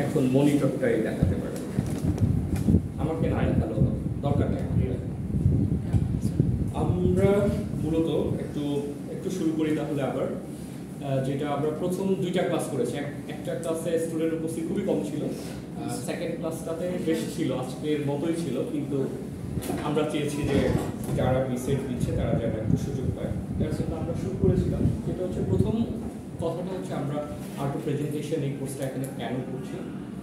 এখন মনিটরটাই দেখাতে পারে, আমাকে না দেখালো দরকার নেই। আমরা মূলত একটু একটু শুরু করি তাহলে আবার, যেটা আমরা প্রথম দুইটা ক্লাস করেছি। একটা ক্লাসে স্টুডেন্ট উপস্থিত খুবই কম ছিল, সেকেন্ড ক্লাসটাতে বেশি ছিল, আজকের মতোই ছিল, কিন্তু আমরা চেয়েছি যে যারা রিসেট দিচ্ছে তারা যেন একটু সুযোগ পায়, তার জন্য আমরা শুরু করেছিলাম। যেটা হচ্ছে প্রথম কথাটা হচ্ছে আমরা আর্ট অফ প্রেজেন্টেশন এই কোর্সটা এখানে কেন করছি।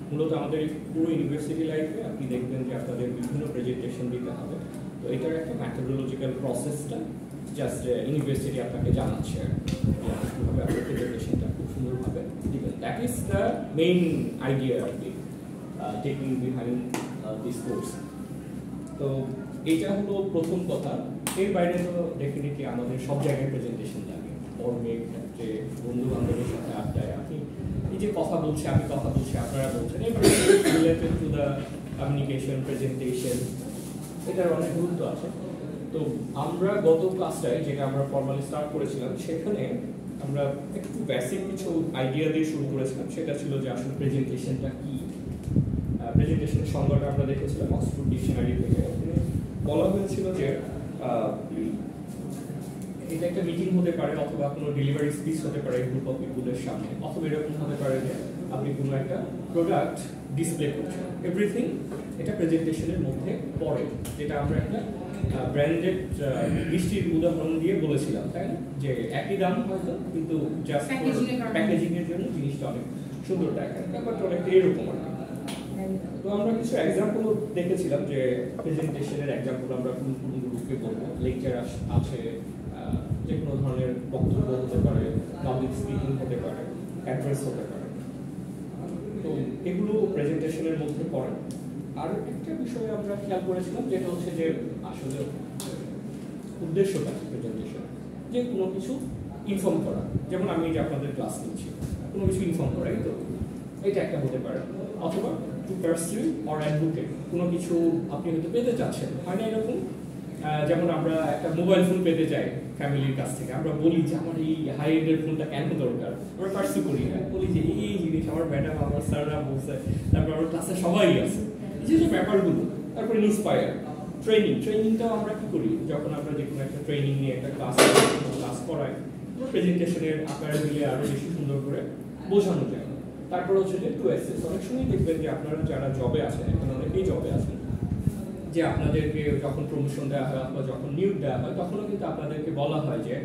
মূলত আমাদের পুরো ইউনিভার্সিটি লাইফে আপনি দেখবেন যে আপনাদের বিভিন্ন প্রেজেন্টেশন দিতে হবে, তো এটার একটা ম্যাথোডোলজিক্যাল প্রসেসটা জাস্ট ইউনিভার্সিটি আপনাকে জানাচ্ছে কীভাবে আপনার প্রেজেন্টেশনটা খুব সুন্দরভাবে দিবেন। That is the main idea আর কি টেকিং বিহাইন্ড দিস কোর্স। তো এইটা হলো প্রথম কথা। এর বাইরে তো ডেফিনেটলি আমাদের সব জায়গায় প্রেজেন্টেশন লাগে, কর্মের ক্ষেত্রে, বন্ধু বান্ধবের সাথে আড্ডায় আপনি এই যে কথা বলছি, আমি কথা বলছি, আপনারা বলছেন, related to the communication, presentation, এটার অনেক গুরুত্ব আছে। তো আমরা গত ক্লাসটায় যেটা আমরা ফর্মালি স্টার্ট করেছিলাম, সেখানে আমরা একটু বেসিক কিছু আইডিয়া দিয়ে শুরু করেছিলাম। সেটা ছিল যে আসলে প্রেজেন্টেশনটা কি। প্রেজেন্টেশনের সংজ্ঞাটা আমরা দেখেছিলাম অক্সফোর্ড ডিকশনারি থেকে। বলা হয়েছিল যে এটা একটা মিটিং হতে পারে, অথবা কোনো ডেলিভারি স্পিচ হতে পারে গ্রুপ অফ পিপুলের সামনে, অথবা এরকম হতে পারে যে আপনি কোনো একটা প্রোডাক্ট ডিসপ্লে করছেন। এভরিথিং এটা প্রেজেন্টেশনের মধ্যে পড়ে, যেটা আমরা একটা ব্র্যান্ডেড বৃষ্টির উদাহরণ দিয়ে বলেছিলাম, তাই না? যে একই দাম হয়তো, কিন্তু জাস্ট প্যাকেজিং এর জন্য জিনিসটা অনেক সুন্দর দেখায়, ব্যাপারটা অনেকটা এরকম আর কি। তো আমরা কিছু এক্সাম্পল দেখেছিলাম যে প্রেজেন্টেশনের এক্সাম্পল আমরা কোন কোন গ্রুপকে বলবো। লেকচার আছে, যে কোনো ধরনের বক্তব্য হতে পারে, পাবলিক স্পিকিং হতে পারে, অ্যাড্রেস হতে পারে। তো এগুলো প্রেজেন্টেশনের মধ্যে পড়ে। আর একটা বিষয় আমরা খেয়াল করেছিলাম, যেটা হচ্ছে যে আসলে উদ্দেশ্যটা প্রেজেন্টেশন, যে কোনো কিছু ইনফর্ম করা। যেমন আমি যে আপনাদের ক্লাস নিচ্ছি, কোনো কিছু ইনফর্ম করাই তো এটা একটা হতে পারে। অথবা টু পারসিউ অর অ্যাডভোকেট, কোনো কিছু আপনি হয়তো পেতে চাচ্ছেন, হয় না এরকম? যেমন আমরা একটা মোবাইল ফোন পেতে চাই ফ্যামিলির কাছ থেকে, আমরা বলি যে আমার এই হাই এন্ডের ফোনটা কেন দরকার, আমরা পারসিউ করি না, বলি যে এই জিনিস আমার ম্যাডাম, আমার স্যাররা বলছে, তারপর আমার ক্লাসে সবাই আছে, এই যে ব্যাপারগুলো। তারপরে ইন্সপায়ার ট্রেনিংটাও আমরা কি করি, যখন আমরা যে কোনো একটা ট্রেনিং নিয়ে একটা ক্লাস করাই, প্রেজেন্টেশনের আকারে দিলে আরো বেশি সুন্দর করে বোঝানো যায়। তারপর হচ্ছে যে টু অ্যাসেস, অনেক সময় দেখবেন যে আপনারা যারা জবে আছেন, এখন অনেকেই জবে আছেন, যে আপনাদেরকে যখন প্রমোশন দেওয়া হয় অথবা যখন নিয়োগ দেওয়া হয়, তখনও কিন্তু আপনাদেরকে বলা হয় যে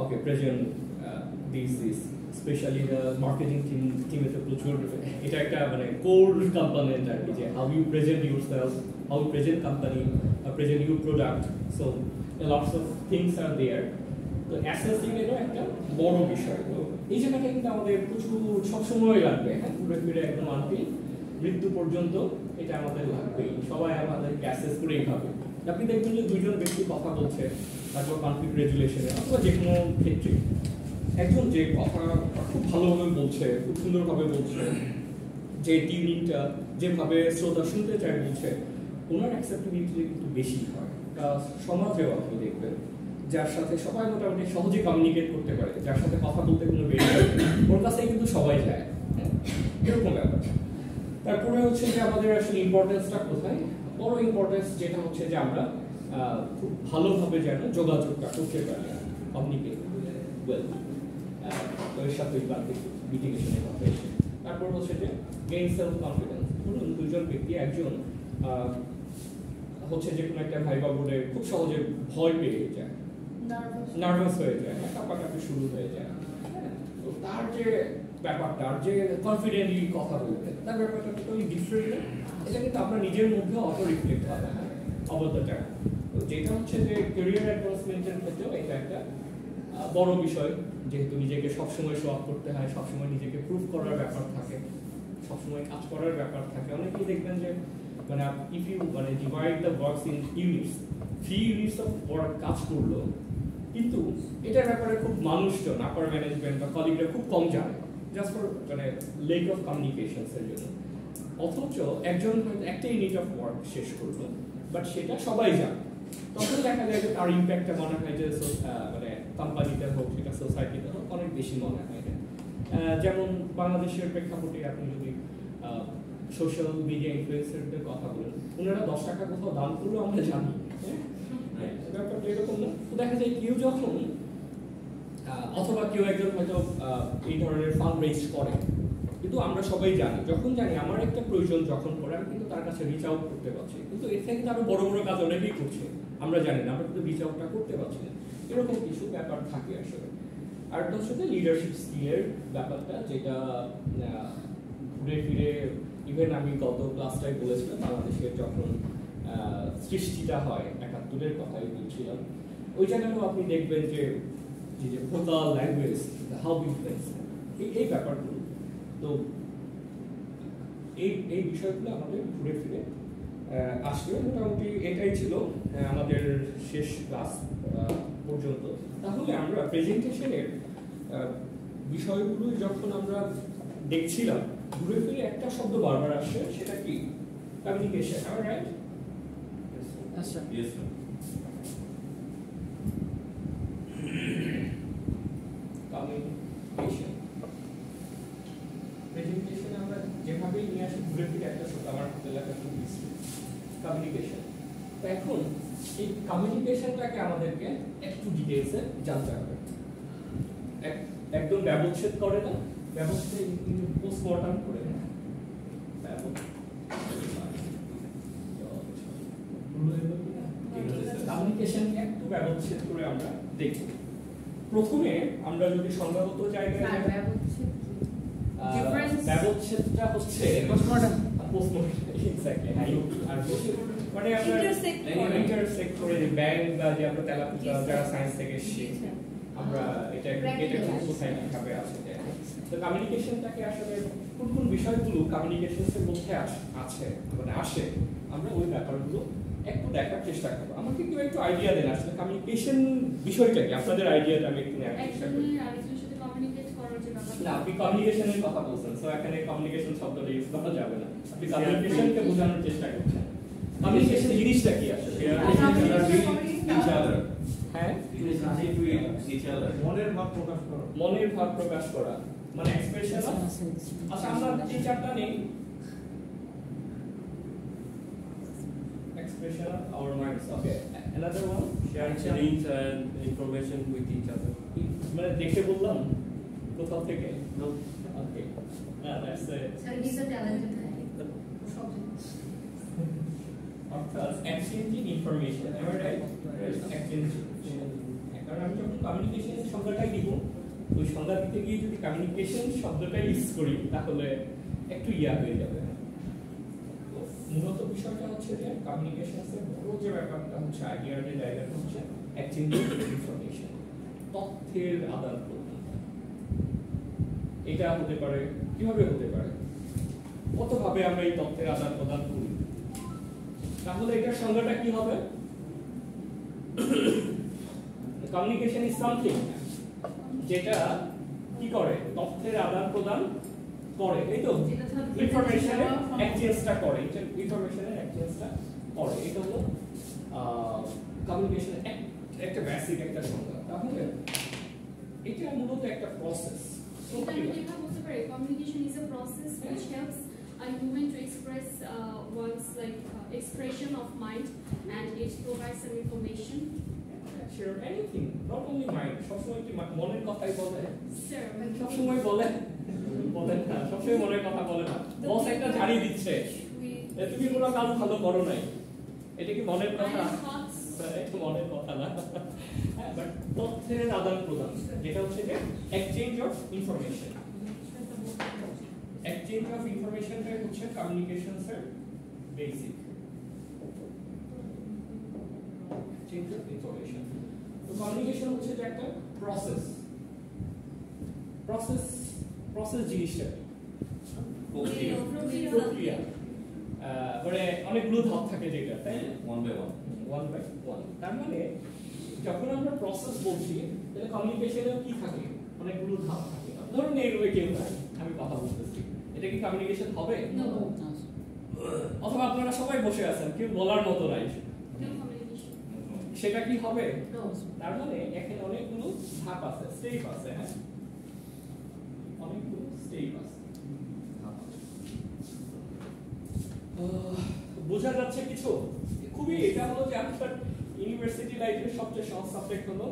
ওকে প্রেজেন্ট দিস স্পেশালি মার্কেটিং টিমে তো প্রচুর, এটা একটা মানে কোর কম্পোনেন্ট আর কি, যে how you present yourself, how you present company, present your product, so lots of things are there. তো অ্যাসেসিং এরও একটা বড় বিষয়। তো এই জায়গাটা কিন্তু আমাদের প্রচুর সবসময় লাগবে, হ্যাঁ, ঘুরে ফিরে একদম আনটি মৃত্যু পর্যন্ত এটা আমাদের লাগবেই। সবাই আমাদেরকে অ্যাসেস করেই ভাবে। আপনি দেখবেন যে দুইজন ব্যক্তি কথা বলছে, তারপর কনফ্লিক্ট রেজুলেশনে অথবা যে কোনো ক্ষেত্রে একজন যে কথা খুব ভালোভাবে বলছে, খুব সুন্দরভাবে বলছে, যে টিউনিংটা যেভাবে শ্রোতা শুনতে চায় বলছে, ওনার অ্যাকসেপ্টেবিলিটি কিন্তু বেশি হয়। সমাজেও আপনি দেখবেন যার সাথে সবাই মোটামুটি সহজে কমিউনিকেট করতে পারে, যার সাথে কথা বলতে কোনো বেরিয়ার নেই, ওর কাছেই কিন্তু সবাই যায়, এরকম ব্যাপার। তারপরে হচ্ছে যে আমাদের আসলে ইম্পর্টেন্সটা কোথায়, বড় ইম্পর্টেন্স যেটা হচ্ছে যে আমরা খুব ভালোভাবে যেন যোগাযোগটা করতে পারি, কমিউনিকেট ওয়েল, ওর সাথে মিটিগেশনের কথা এসে। তারপর হচ্ছে যে গেইন সেলফ কনফিডেন্স। ধরুন দুজন ব্যক্তি, একজন হচ্ছে যে কোনো একটা ভাইবা বোর্ডে খুব সহজে ভয় পেয়ে যায়, নার্ভাস হয়ে যায়, কাঁপাকাঁপি শুরু হয়ে যায়, তো তার যে ব্যাপারটা, আর যে কনফিডেন্টলি কথা বলবে, তার ব্যাপারটা টোটালি ডিফারেন্ট। এটা কিন্তু আপনার নিজের মধ্যে অটো রিফ্লেক্ট হবে অবদাটা। তো যেটা হচ্ছে যে ক্যারিয়ার অ্যাডভান্সমেন্টের ক্ষেত্রেও এটা একটা বড় বিষয়, যেহেতু নিজেকে সবসময় শো আপ করতে হয়, সবসময় নিজেকে প্রুভ করার ব্যাপার থাকে, সবসময় কাজ করার ব্যাপার থাকে। অনেকেই দেখবেন যে মানে ইফ ইউ মানে divide the works in units, 3 units of work কাজ করলো, কিন্তু এটার ব্যাপারে খুব মানুষজন, আপার ম্যানেজমেন্ট বা কলিগরা খুব কম জানে, জাস্ট ফর মানে লেক অফ কমিউনিকেশনস এর জন্য। অথচ একজন হয়তো একটা ইউনিট অফ ওয়ার্ক শেষ করলো, বাট সেটা সবাই জানে, তখন দেখা যায় যে তার ইম্প্যাক্টটা মনে হয় যে মানে কোম্পানিতে হোক, সেটা সোসাইটিতে হোক, অনেক বেশি মনে হয়। যেমন বাংলাদেশের প্রেক্ষাপটে আপনি যদি সোশ্যাল মিডিয়া ইনফ্লুয়েন্সারদের কথা বলেন, ওনারা 10 টাকা কোথাও দান করলেও আমরা জানি। ব্যাপারটা এরকম না। তো দেখা যায় কেউ যখন অথবা কেউ একজন হয়তো এই ধরনের ফান্ড রেজ করে, কিন্তু আমরা সবাই জানি, যখন জানি আমার একটা প্রয়োজন যখন পড়ে আমি কিন্তু তার কাছে রিচ আউট করতে পারছি, কিন্তু এর থেকে আরো বড় বড় কাজ অনেকেই করছে, আমরা জানি না, আমরা কিন্তু রিচ আউটটা করতে পারছি না। এরকম কিছু ব্যাপার থাকে আসলে। আর তার সাথে লিডারশিপ স্কিলের ব্যাপারটা, যেটা ঘুরে ফিরে ইভেন আমি গত ক্লাসটাই বলেছিলাম, বাংলাদেশের যখন সৃষ্টিটা হয় 71-এর কথাই বলছিলাম, ওই জায়গাটাও আপনি দেখবেন যে ভোকাল ল্যাঙ্গুয়েজ, হাউ ইনফ্লুয়েন্স, এই ব্যাপারগুলো। তো এই বিষয়গুলো আমাদের ঘুরে ফিরে আসবে। মোটামুটি এটাই ছিল আমাদের শেষ ক্লাস পর্যন্ত। তাহলে আমরা প্রেজেন্টেশনের বিষয়গুলো যখন আমরা দেখছিলাম, ঘুরে ফিরে একটা শব্দ বারবার আসছে, সেটা কি? কমিউনিকেশন। রাইট? আচ্ছা, Yes, sir. কমিউনিকেশন প্রেজেন্টেশন আমরা যেভাবে নিয়ে আসি, ঘুরে ফিরে একটা শব্দ আমার হাতে লেখা শুরু হয়েছে, কমিউনিকেশন। তো এখন এই কমিউনিকেশনটাকে আমাদেরকে একটু ডিটেইলসে জানতে হবে। একদম ব্যবচ্ছেদ করে না, ব্যবচ্ছেদ পোস্টমর্টম করে না, কমিউনিকেশনকে একটু ব্যবচ্ছেদ করে আমরা দেখব। প্রথমে আমরা যদি সংজ্ঞাগত জায়গায় ব্যবচ্ছেদটা হচ্ছে এক্স্যাক্টলি, আর মানে আমরা ইন্টারসেক্ট করে ব্যাংক বা যে আমরা তেলাপুজা যারা সায়েন্স থেকে এসেছি, আমরা এটা কোথায় কিভাবে আছে। তো কমিউনিকেশনটাকে আসলে কোন কোন বিষয়গুলো কমিউনিকেশনের মধ্যে আছে, মানে আসে, আমরা ওই ব্যাপারগুলো একটু দেখার চেষ্টা করব। আমাকে কেউ একটু আইডিয়া দেন আসলে কমিউনিকেশন বিষয়টা কি, আপনাদের আইডিয়াটা আমি একটু নেওয়ার চেষ্টা করি। না, আপনি কমিউনিকেশনের কথা বলছেন, সো এখানে কমিউনিকেশন শব্দটা ইউজ করা যাবে না। আপনি কমিউনিকেশনকে বোঝানোর চেষ্টা করছেন। কমিউনিকেশন জিনিসটা কি আসলে? Each other. হ্যাঁ, Each other. মনের ভাব প্রকাশ করা, মানে এক্সপ্রেশন। আচ্ছা, আমরা টিচারটা নেই, expression of our minds. Okay, another one, sharing feelings and information with each other. মানে দেখে বললাম কোথাও থেকে? No. Okay, that's it. Sir, he's a talented guy. অর্থাৎ exchanging information, am I right? Exchange. কারণ আমি যখন কমিউনিকেশনের সংজ্ঞাটাই দিব, ওই সংজ্ঞা দিতে গিয়ে যদি কমিউনিকেশন শব্দটা ইউজ করি, তাহলে একটু হয়ে যাবে। মূলত বিষয়টা হচ্ছে যে কমিউনিকেশনের বড় যে ব্যাপারটা হচ্ছে, আইডিয়ার যে জায়গাটা হচ্ছে এক্সচেঞ্জিং ইনফরমেশন, তথ্যের আদান প্রদান। এটা হতে পারে, কিভাবে হতে পারে, কতভাবে আমরা এই তথ্যের আদান প্রদান করি। তাহলে এটার সংজ্ঞাটা কি হবে? কমিউনিকেশন ইজ সামথিং যেটা কি করে, তথ্যের আদান প্রদান করে, এই তো ইনফরমেশনের এক্সচেঞ্জটা করে, ইনফরমেশনের এক্সচেঞ্জটা করে। এটা হলো কমিউনিকেশনের একটা বেসিক একটা সংজ্ঞা। তাহলে এটা মূলত একটা প্রসেস। এটা আমি যেটা বলতে পারি, communication is a process which helps a human to express one's expression of mind, and it provides some information. Share anything, not only mind. সবসময় কি মনের কথাই বলে? Sir, সবসময় বলে না, সবসময় মনের কথা বলে না। বস একটা জানিয়ে দিচ্ছে তুমি কোনো কাজ ভালো করো নাই, এটা কি মনের কথা? একটু মনের কথা না, বাট তথ্যের আদান প্রদান, যেটা হচ্ছে যে exchange of information. Exchange of ইনফরমেশনটাই হচ্ছে কমিউনিকেশনস এর বেসিক। এক্সচেঞ্জ অফ ইনফরমেশন, তো কমিউনিকেশন হচ্ছে যে একটা প্রসেস। প্রসেস জিনিসটা প্রক্রিয়া, মানে অনেকগুলো ধাপ থাকে যেটা, তাই না? One by one. One by one. তার মানে যখন আমরা প্রসেস বলছি, তাহলে কমিউনিকেশনেও কি থাকে, অনেকগুলো ধাপ থাকে। ধরুন এইভাবে কেউ নাই, আমি কথা বলতেছি, এটা কি কমিউনিকেশন হবে? no, অথবা আপনারা সবাই বসে আছেন, কেউ বলার মতো নাই, no communication. সেটা কি হবে? No. তার মানে এখানে অনেকগুলো ধাপ আছে, স্টেপ আছে। হ্যাঁ, অনেক যাচ্ছে কিছু? খুবই, এটা হলো যে আপনার ইউনিভার্সিটি লাইফের সবচেয়ে সহজ সাবজেক্ট হলো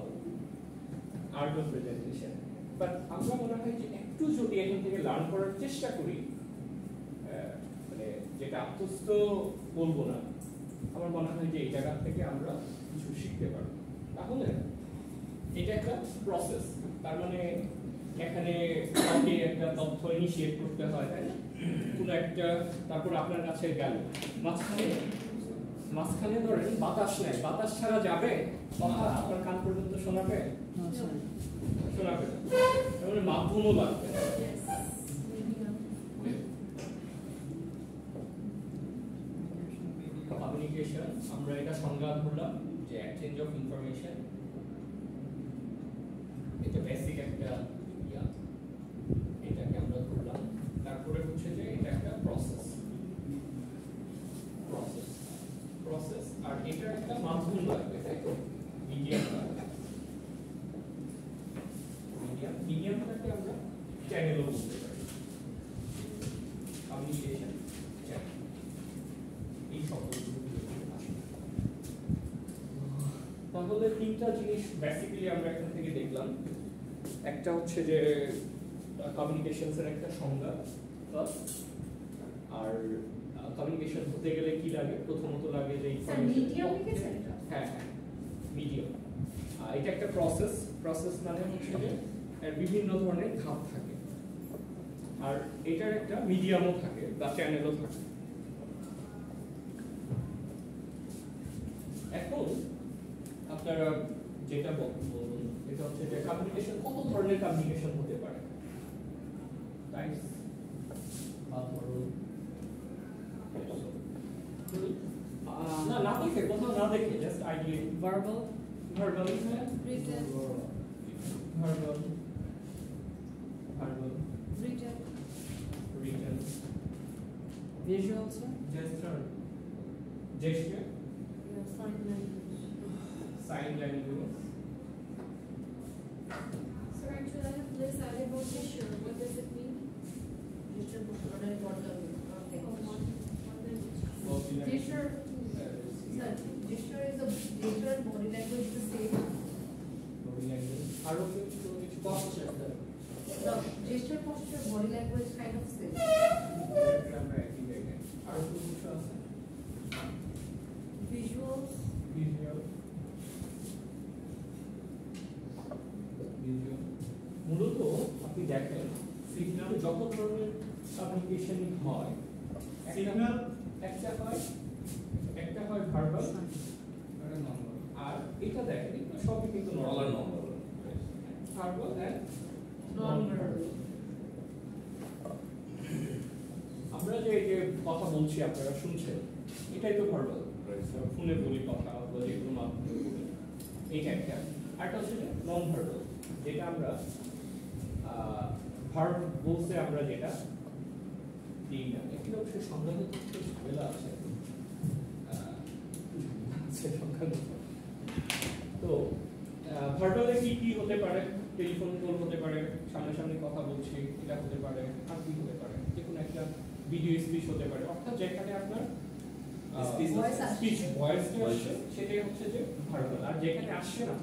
আর্ট অফ প্রেজেন্টেশন। বাট আমরা মনে হয় যে একটু যদি এখান থেকে লার্ন করার চেষ্টা করি, মানে যেটা আত্মস্থ বলবো না, আমার মনে হয় যে এই জায়গা থেকে আমরা কিছু শিখতে পারবো। তাহলে এটা একটা প্রসেস, তার মানে এখানে কাউকে একটা তথ্য ইনিশিয়েট করতে হয়, তাই না? কোনো একটা, তারপর আপনার কাছে গেল, মাঝখানে ধরেন বাতাস নেই, বাতাস ছাড়া যাবে কথা আপনার কান পর্যন্ত শোনাবে? শোনাবে না, তার মানে মাধ্যমও লাগবে। কমিউনিকেশন, আমরা এটা সংজ্ঞা ধরলাম যে এক্সচেঞ্জ অফ ইনফরমেশন, এটা বেসিক একটা ইয়া, এটাকে আমরা ধরলাম। তারপরে হচ্ছে যে এটা একটা প্রসেস, আর এটা একটা মাধ্যম লাগবে, তাই তো? মিডিয়াম লাগবে, মিডিয়ামটাকে আমরা চ্যানেলও বলতে পারি, কমিউনিকেশন চ্যানেল, এই শব্দগুলো আসে। তাহলে তিনটা জিনিস বেসিক্যালি আমরা এখান থেকে দেখলাম। একটা হচ্ছে যে কমিউনিকেশনস এর একটা সংজ্ঞা, আর কমিউনিকেশন হতে গেলে কি লাগে? প্রথমত লাগে যে ইনফরমেশন। হ্যাঁ, মিডিয়াম। এটা একটা প্রসেস মানে হচ্ছে যে এর বিভিন্ন ধরনের ধাপ থাকে, আর এটার একটা মিডিয়ামও থাকে বা চ্যানেলও থাকে। এখন আপনারা যেটা বলুন, এটা হচ্ছে যে কমিউনিকেশন, কত ধরনের কমিউনিকেশন হতে পারে? টাইপস বা ধরুন, না দেখে, কোথাও না দেখে, just idea. Verbal, written, written, visual, sir. gesture, sign language. So actually, I have this idea about gesture. What does it mean? Gesture Gesture. gesture is a gesture and body language is the same. Body language. আরো কিছু posture. The gesture, posture, body language kind of same. আমরা একই জায়গায়। আরো কিছু আছে? Visuals. Visual. মূলত আপনি দেখেন সিগন্যাল যত ধরনের কমিউনিকেশন হয়, সিগন্যাল একটা হয় ভার্বাল আর এটা দেখেন সবই কিন্তু normal verbal and non verbal. আমরা যে কথা বলছি আপনারা শুনছেন, এটাই তো ভার্বাল। ফোনে বলি কথা বা যে কোনো মাধ্যমে বলি, এইটা একটা। আরেকটা হচ্ছে নন ভার্বাল, যেটা আমরা ভার্ব বলতে আমরা যেটা দিই না। এখানে অবশ্যই সংজ্ঞা হতে ঝামেলা আছে, তো ভার্বালে কি কি হতে পারে? টেলিফোন কল হতে পারে, সামনাসামনি কথা বলছি এটা হতে পারে, আর কি হতে পারে? যে কোনো একটা ভিডিও স্পিচ হতে পারে, অর্থাৎ যেখানে আপনার স্পিচ ভয়েসটা আসছে সেটাই হচ্ছে যে ভার্বাল, আর যেখানে আসছে না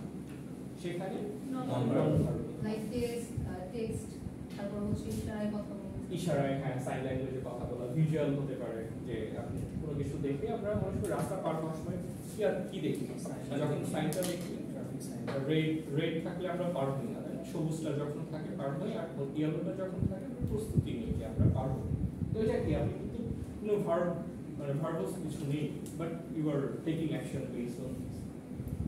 সেখানে নন ভার্বাল। Like text, তারপর হচ্ছে ইশারায় কথা বলা। ইশারায়, হ্যাঁ, সাইন ল্যাঙ্গুয়েজে কথা বলা। ভিজুয়াল হতে পারে, যে আপনি কোনো কিছু দেখে, আমরা মানুষ রাস্তা পার হওয়ার সময় কি দেখি? যখন সাইনটা দেখি, রেড থাকলে আমরা পার হই না, সবুজটা যখন থাকে পার হই, আর ইয়েলোটা যখন থাকে প্রস্তুতি নিয়ে যে আমরা পার হই। তো এটা কি, আপনি কিন্তু কোনো ভার্বালস কিছু নেই, but you are taking action based on this.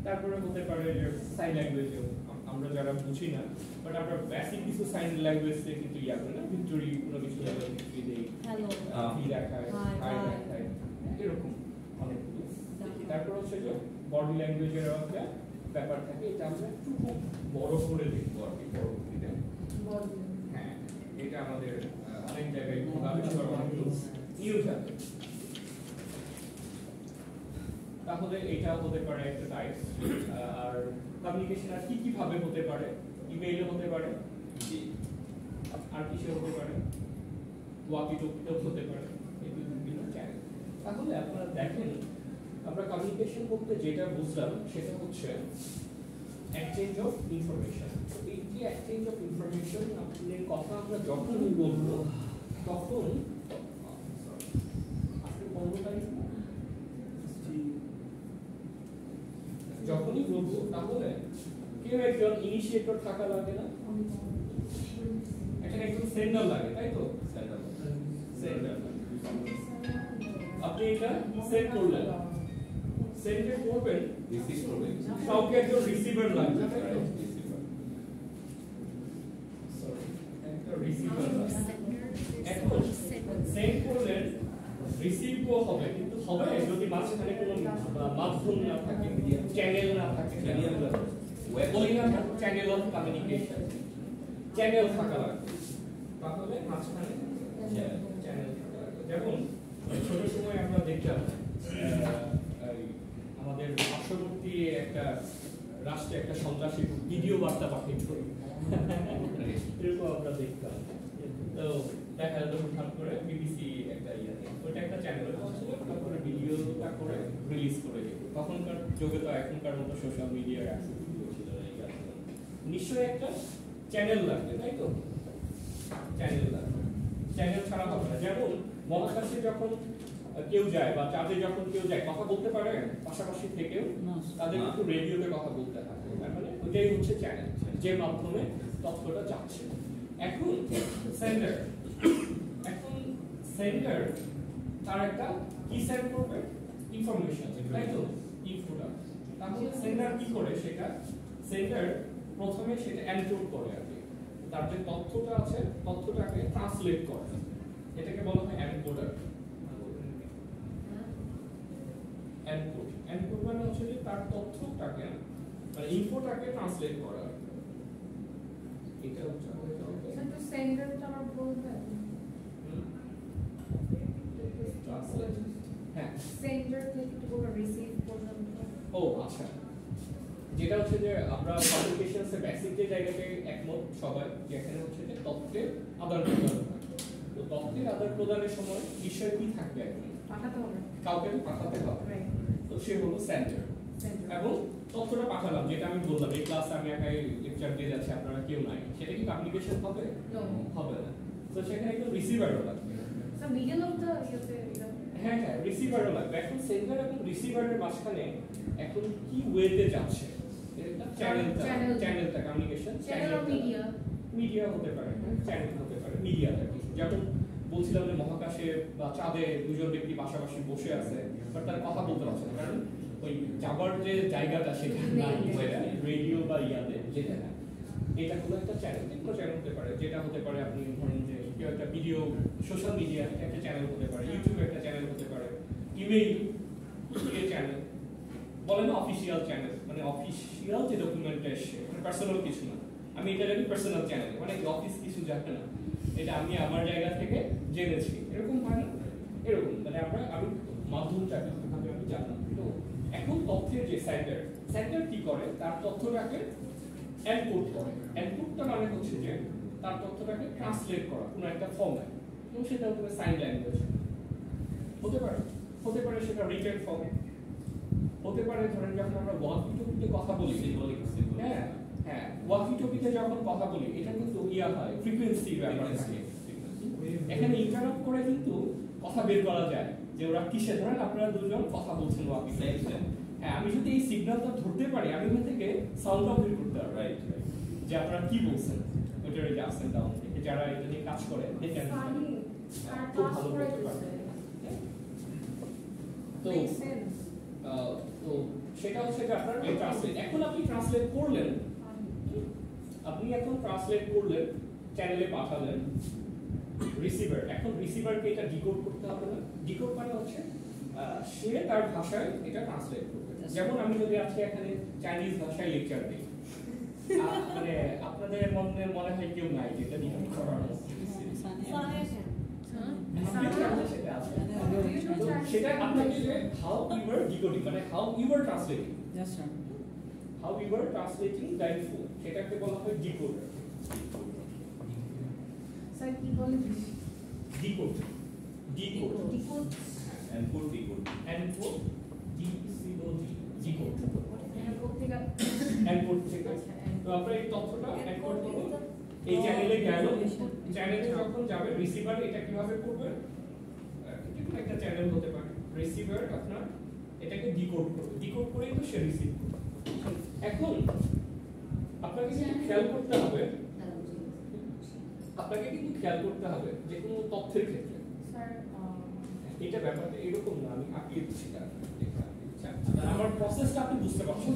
তারপরে হতে পারে যে সাইন ল্যাঙ্গুয়েজেও আমরা যারা বুঝি না, বাট আমরা বেসিক কিছু সাইন ল্যাঙ্গুয়েজে কিন্তু ইয়া করি না, ভিক্টোরি কোনো কিছু দেই, হ্যালো, কি দেখায়, হাই দেখায়, এরকম অনেকগুলো। তারপর হচ্ছে যে বডি ল্যাঙ্গুয়েজের একটা ব্যাপার থাকে, এটা আমরা একটু খুব বড় করে দেখবো আর কি পরবর্তীতে। হ্যাঁ, এটা আমাদের অনেক জায়গায় নিউজ আছে। তাহলে এটা হতে পারে একটা টাইপ। আর কমিউনিকেশন আর কি কি ভাবে হতে পারে? ইমেইলে হতে পারে, আর কিসে হতে পারে? ওয়াকি টকিতে হতে পারে, এই বিভিন্ন চ্যানেল। তাহলে আপনারা দেখেন আমরা কমিউনিকেশন বলতে যেটা বুঝলাম সেটা হচ্ছে এক্সচেঞ্জ অফ ইনফরমেশন। এই যে এক্সচেঞ্জ অফ ইনফরমেশন আপনাদের কথা আমরা যখনই বলবো তখন আজকে 15 তারিখ না? যখনই বলবো তাহলে কেউ একজন ইনিশিয়েটর থাকা লাগে না, এখানে একজন সেন্ডার লাগে, তাই তো? সেন্ডার আপনি এটা সেন্ড করলেন, সেন্ড করবেন, রিসিভ করবে কাউকে একজন রিসিভার লাগবে, তাই তো? একটা রিসিভার এখন সেন্ড করলেন, রিসিভও হবে, কিন্তু হবে যদি মাঝখানে কোনো মাধ্যম না থাকে, চ্যানেল না থাকে, চ্যানেল অফ কমিউনিকেশন, চ্যানেল থাকা লাগবে, তাহলে মাঝখানে চ্যানেল থাকা লাগবে। যেমন ছোট সময় আমরা দেখলাম আমাদের পার্শ্ববর্তী একটা রাষ্ট্রে একটা সন্ত্রাসী ভিডিও বার্তা পাঠিয়েছিল, এরকম আমরা দেখতাম। তো দেখা যেত হুটহাট করে বিবিসি একটা ইয়াতে ওইটা একটা চ্যানেল ছিল, তারপরে ভিডিওটা করে রিলিজ করে দিত। তখনকার যুগে তো এখনকার মতো সোশ্যাল মিডিয়ার অ্যাক্সেস ছিল না, এই কারণে নিশ্চয়ই একটা চ্যানেল লাগবে, তাই তো? চ্যানেল লাগবে, চ্যানেল ছাড়া হবে না। যেমন মহাকাশে যখন কেউ যায় বা চাঁদে যখন কেউ যায় কথা বলতে পারে পাশাপাশি থেকেও, তাদের কিন্তু রেডিওতে কথা বলতে হয়, তার মানে ওইটাই হচ্ছে চ্যানেল, যে মাধ্যমে তথ্যটা যাচ্ছে। এখন সেন্ডার, তার একটা কি সেন্ড করবে? ইনফরমেশন, তাই তো? ইনফোটা। তাহলে সেন্ডার কি করে? সেটা সেন্ডার প্রথমে সেটা এনকোড করে আর কি, তার যে তথ্যটা আছে তথ্যটাকে ট্রান্সলেট করে, এটাকে বলা হয় এনকোডার। এনকোড মানে হচ্ছে যে তার তথ্যটাকে মানে ইনফোটাকে ট্রান্সলেট করা, এটা হচ্ছে তো সেন্ডারটা আমার বলবেন ট্রান্সলেট। হ্যাঁ, সেন্ডার থেকে তো বড় রিসিভ পর্যন্ত। ও আচ্ছা, যেটা হচ্ছে যে আমরা কমিউনিকেশনসে বেসিক যে জায়গাতে একমত সবাই, যেখানে হচ্ছে যে তথ্যের আদান প্রদান, তো তথ্যের আদান প্রদানের সময় বিষয় কি থাকবে? এখন পাঠাতে হবে, কাউকে পাঠাতে হবে, তো সে হলো সেন্ডার। সেন্ডার এবং তথ্যটা পাঠালাম, যেটা আমি বললাম এই ক্লাসে আমি একাই লেকচার দিয়ে যাচ্ছি, আপনারা কেউ নাই, সেটা কি কমিউনিকেশন হবে? হবে না। তো সেখানে একটু রিসিভারও লাগবে। সো মিডল অফ দা ইয়াতে হ্যাঁ, রিসিভারও লাগবে। এখন সেন্ডার এবং রিসিভারের মাঝখানে এখন কি ওয়েতে যাচ্ছে? এটা চ্যানেলটা কমিউনিকেশন চ্যানেল অফ মিডিয়া হতে পারে, চ্যানেল হতে পারে, মিডিয়া থাকে। যেমন বলছিলাম যে মহাকাশে বা চাঁদে দুজন ব্যক্তি পাশাপাশি বসে আছে, বাট তারা কথা বলতে পারছে না, কারণ ওই যাবার যে জায়গাটা সেটা নাই, রেডিও বা ইয়াতে যেটা না। এটা হলো একটা চ্যানেল, কোনো চ্যানেল হতে পারে, যেটা হতে পারে আপনি ধরেন যে কেউ একটা ভিডিও সোশ্যাল মিডিয়া একটা চ্যানেল হতে পারে, ইউটিউবে একটা চ্যানেল হতে পারে, ইমেইল চ্যানেল বলে না, অফিসিয়াল চ্যানেল মানে অফিসিয়াল যে ডকুমেন্টটা এসছে, মানে পার্সোনাল কিছু না। আমি এটা জানি পার্সোনাল চ্যানেল, মানে অফিস কিছু জানে না, এটা আমি আমার জায়গা থেকে জেনেছি, এরকম হয় না? এরকম মানে আমি মাধ্যমটা কিভাবে আমি জানলাম। তো এখন তথ্যের যে সেন্ডার কি করে? তার তথ্যটাকে এনকোড করে। এনকোডটা মানে হচ্ছে যে তার তথ্যটাকে ট্রান্সলেট করা কোনো একটা ফর্মে, এবং সেটা হতে পারে সাইন ল্যাঙ্গুয়েজ হতে পারে সেটা রিটেন ফর্মে হতে পারে। ধরেন যখন আমরা ওয়াকি-টকিতে কথা বলি, হ্যাঁ ওয়াকি-টকিতে যখন কথা বলি, এটা কিন্তু ইয়া হয় ফ্রিকোয়েন্সি ব্যাপার থাকে, এখানে ইন্টারাপ্ট করে কিন্তু কথা বের করা যায় যে ওরা কিসে, ধরেন আপনারা দুজন কথা বলছেন ওয়াকি-টকিতে, হ্যাঁ আমি যদি এই সিগন্যালটা ধরতে পারি, আমি ওখান থেকে সাউন্ডটা বের করতে পারবো, রাইট, যে আপনারা কি বলছেন, ওইটার এই আপস এন্ড ডাউন থেকে যারা এটা নিয়ে কাজ করে দেখেন খুব ভালো করতে পারবে। তো তো সেটা হচ্ছে যে আপনার ট্রান্সলেট। এখন আপনি ট্রান্সলেট করলেন, চ্যানেলে পাঠালেন, রিসিভার। এখন রিসিভারকে এটা ডিকোড করতে হবে না? ডিকোড মানে হচ্ছে সে তার ভাষায় এটা ট্রান্সলেট করবে। যেমন আমি যদি আজকে এখানে চাইনিজ ভাষায় লেকচার দিই, মানে আপনাদের মনে হয় কেউ নাই যেটা ডিকোড করার, সেটা আপনাকে হাউ ইউ আর ডিকোডিং মানে how you are translating, how you are translating the info, সেটাকে বলা হয় ডিকোডার। স্যার কি বলেন? Decode Encode, decode. Encode DCOD decode encode থেকে এনকোড থেকে তো আপনার এই তথ্যটা এনকোড করুন এই চ্যানেলে গেল চ্যানেলে যখন যাবে রিসিভার এটা কিভাবে করবে যেকোনো একটা চ্যানেল হতে পারে রিসিভার আপনার এটাকে ডিকোড করবে ডিকোড করেই তো সে রিসিভ করবে এখন আপনাকে কিন্তু খেয়াল করতে হবে যে কোনো তথ্যের ক্ষেত্রে স্যার এটা ব্যাপারটা এরকম না আমি আঁকিয়ে দিচ্ছি না আমার প্রসেসটা আপনি বুঝতে পারছেন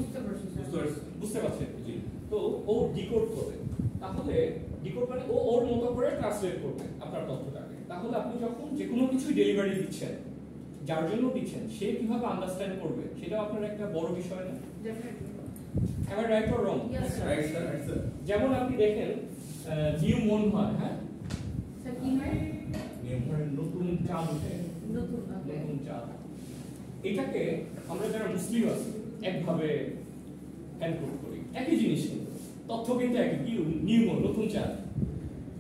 বুঝতে পারছেন জি। তো ও ডিকোড করবে তাহলে ডিকোড মানে ও ওর মতো করে ট্রান্সলেট করবে আপনার তথ্যটাকে তাহলে আপনি যখন যে কোনো কিছু ডেলিভারি দিচ্ছেন যার জন্য দিচ্ছেন সে কিভাবে আন্ডারস্ট্যান্ড করবে সেটাও আপনার একটা বড় বিষয় না definitely am I right or wrong yes sir Right, sir. Right, sir. যেমন আপনি দেখেন নিউ মন হয় হ্যাঁ স্যার কি হয় Name. ধরেন নতুন চাঁদ উঠে নতুন ওকে নতুন চাঁদ এটাকে আমরা যারা মুসলিম আছি একভাবে এনকোড করি একই জিনিস কিন্তু তথ্য কিন্তু একই নিউ মন নতুন চাঁদ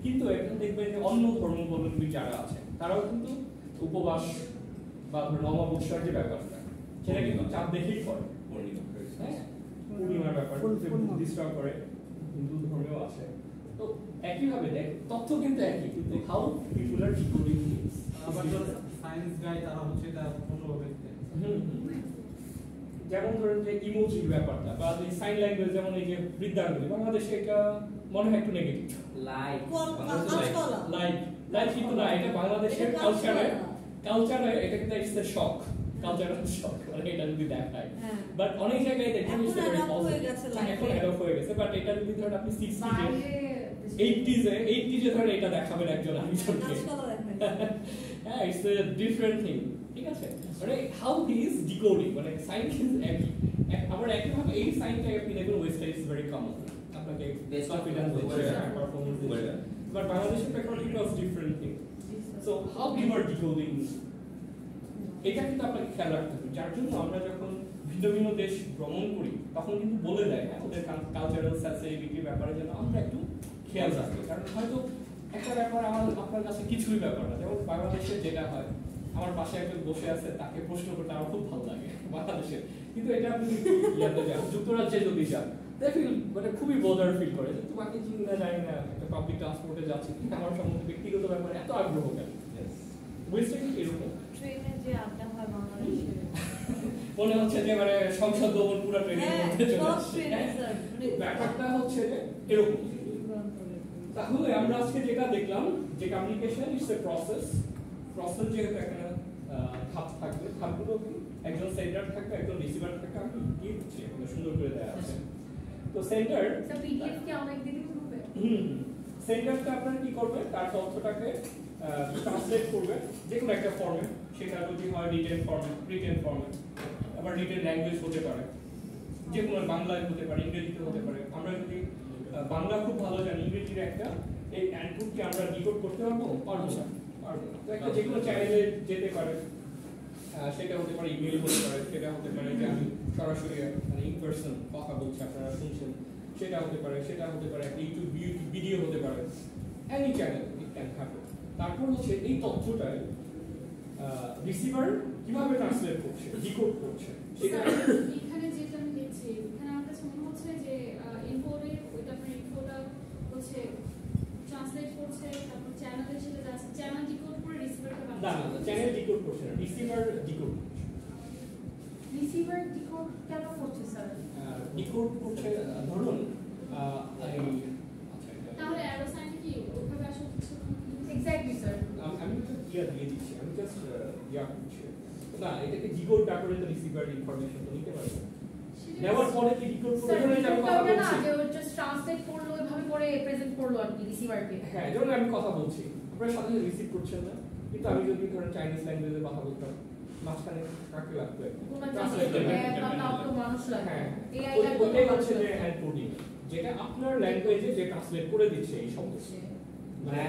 কিন্তু এখন দেখবেন যে অন্য ধর্মাবলম্বী যারা আছে তারাও কিন্তু উপবাস বা ধরুন অমাবস্যার যে ব্যাপারটা সেটা কিন্তু চাঁদ দেখেই করে Purnima. Right, sir. হ্যাঁ পূর্ণিমার ব্যাপার বুদ্ধিস্টরা করে হিন্দু ধর্মেও আছে তো একইভাবে দেখ তথ্য কিন্তু একই কিন্তু how people are decoding things আবার সায়েন্স গাই তারা হচ্ছে এটা অন্যভাবে যেমন ধরেন যে ইমোজির ব্যাপারটা বা এই সাইন ল্যাঙ্গুয়েজ যেমন এই যে বৃদ্ধাঙ্গুলি বাংলাদেশে এটা মনে হয় একটু নেগেটিভ Like. লাইক কিন্তু না এটা বাংলাদেশের কালচারে এটা কিন্তু ইটস এ শক কালচারাল শক মানে এটা যদি দেখায় হ্যাঁ। বাট অনেক জায়গায় দেখেন এখন it's a very adopt হয়ে positive. গেছে life এখন এ। অ্যাডপ্ট হয়ে গেছে বাট এটা যদি ধরেন আপনি 60 বাইরে 80s এ ধরেন এটা দেখাবেন একজন আরেকজনকে গাছপালা দেখায়। হ্যাঁ ইটস এ ডিফারেন্ট থিং ঠিক আছে মানে হাউ হি ইজ ডিকোডিং মানে সাইন ইজ একই আবার একইভাবে এই সাইনটা আপনি দেখুন ওয়েস্টার্ন ইজ ভেরি কমন আপনাকে Based on কনফিডেন্স দিচ্ছে weather. পারফরম্যান্স দিচ্ছে Weather. বাট বাংলাদেশের প্রেক্ষাপটে it was different thing so how you are decoding এটা কিন্তু আপনাকে খেয়াল রাখতে হবে যার জন্য আমরা যখন ভিন্ন ভিন্ন দেশ ভ্রমণ করি তখন কিন্তু বলে দেয় হ্যাঁ ওদের কালচারাল সেন্সিটিভিটির ব্যাপারে যেন আমরা একটু খেয়াল রাখি কারণ হয়তো একটা ব্যাপার আমার আপনার কাছে কিছুই ব্যাপার না যেমন বাংলাদেশে যেটা হয় আমার পাশে একজন বসে আছে তাকে প্রশ্ন করতে আমার খুব ভালো লাগে বাংলাদেশে কিন্তু এটা আপনি ইয়াতে যান যুক্তরাজ্যে যদি যান দেখুন মানে খুবই বোদার ফিল করে যে তোমাকে চিনি না জানি না একটা পাবলিক ট্রান্সপোর্টে যাচ্ছি কিন্তু আমার সম্বন্ধে ব্যক্তিগত ব্যাপারে এত আগ্রহ কেন Yes. ওয়েস্টার্ন এরকম ট্রেনে যে আড্ডা হয় বাংলাদেশে মনে হচ্ছে যে মানে সংসদ ভবন পুরো ট্রেনের হ্যাঁ, মধ্যে চলে সব আসছে ট্রেনে স্যার মানে ব্যাপারটা হচ্ছে যে এরকম তাহলে আমরা আজকে যেটা দেখলাম যে কমিউনিকেশন ইজ এ প্রসেস যেহেতু একটা ধাপ থাকবে ধাপগুলো কি একজন সেন্ডার থাকবে একজন রিসিভার থাকবে আমি কি দিচ্ছি এখানে সুন্দর করে দেওয়া আছে তো সেন্ডার স্যার পিডিএফ কি অনেক দিন হবে সেন্ডারটা আপনার কি করবে তার তথ্যটাকে ট্রান্সলেট করবে যে কোনো একটা ফর্মে সেটা যদি হয় রিটেন ফর্মে আবার রিটেন ল্যাঙ্গুয়েজ হতে পারে যে কোনো বাংলায় হতে পারে ইংরেজিতে হতে পারে আমরা যদি বাংলা খুব ভালো জানি ইংরেজির একটা এই অ্যানপুটকে আমরা ডিকোড করতে পারবো পারবো না তো একটা যে কোনো চ্যানেলে যেতে পারে সেটা হতে পারে ইমেল হতে পারে সেটা হতে পারে যে আমি সরাসরি মানে ইন পার্সন কথা বলছি আপনারা শুনছেন সেটা হতে পারে একটা ইউটিউব ভিডিও হতে পারে any channel it can happen তারপর হচ্ছে এই তথ্যটাই রিসিভার কিভাবে ট্রান্সলেট করছে ডিকোড করছে সেটা এখানে যেটা আমি দেখছি এখানে আমার কাছে মনে হচ্ছে যে ইনকোডে ওইটা আপনার ইনফোটা হচ্ছে ট্রান্সলেট করছে তারপর চ্যানেলে সেটা যাচ্ছে চ্যানেল ডিকোড করে রিসিভারটা না চ্যানেল ডিকোড করছে না রিসিভার ডিকোড রিসিভার ডিকোড কেন করছে স্যার ডিকোড করছে ধরুন তাহলে অ্যারো সাইন কি ওইভাবে আসলে কিছু এক্স্যাক্টলি স্যার আমি তো দিয়ে দিচ্ছি আমি জাস্ট করছি না এটাকে ডিকোড না করে তো রিসিভার ইনফরমেশন তো নিতে পারবে নেওয়ার পরে কি ডিকোড করে স্যার ধরুন আমি কথা ডিকোডটা না বলছি যে ও জাস্ট ট্রান্সলেট করলো ওইভাবে করে প্রেজেন্ট করলো আর কি রিসিভারকে হ্যাঁ ধরুন আমি কথা বলছি আপনারা সাথে রিসিভ করছেন না কিন্তু আমি যদি ধরুন চাইনিজ ল্যাঙ্গুয়েজে কথা বলতাম মাঝখানে কাকে লাগবে কোনো Translator ট্রান্সলেটর বা কাউকে মানুষ লাগে হ্যাঁ এআই টা ওইটাই হচ্ছে যে এনকোডিং যেটা আপনার ল্যাঙ্গুয়েজে যে ট্রান্সলেট করে দিচ্ছে এই শব্দ মানে